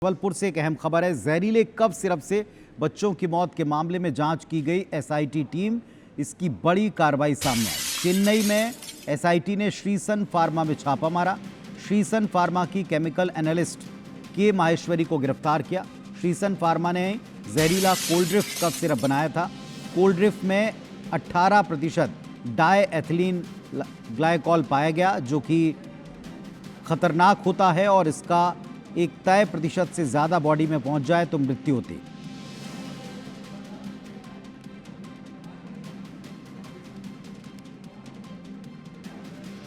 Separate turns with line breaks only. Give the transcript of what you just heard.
जबलपुर से एक अहम खबर है। जहरीले कफ सिरप से बच्चों की मौत के मामले में जांच की गई एसआईटी टीम, इसकी बड़ी कार्रवाई सामने आई। चेन्नई में एसआईटी ने श्रीसन फार्मा में छापा मारा। श्रीसन फार्मा की केमिकल एनालिस्ट के माहेश्वरी को गिरफ्तार किया। श्रीसन फार्मा ने जहरीला कोल्ड्रिफ्ट कफ सिरप बनाया था। कोल्ड्रिफ्ट में 18% डाई एथिलीन ग्लाइकॉल पाया गया, जो कि खतरनाक होता है और इसका एक तय प्रतिशत से ज़्यादा बॉडी में पहुंच जाए तो मृत्यु होती है।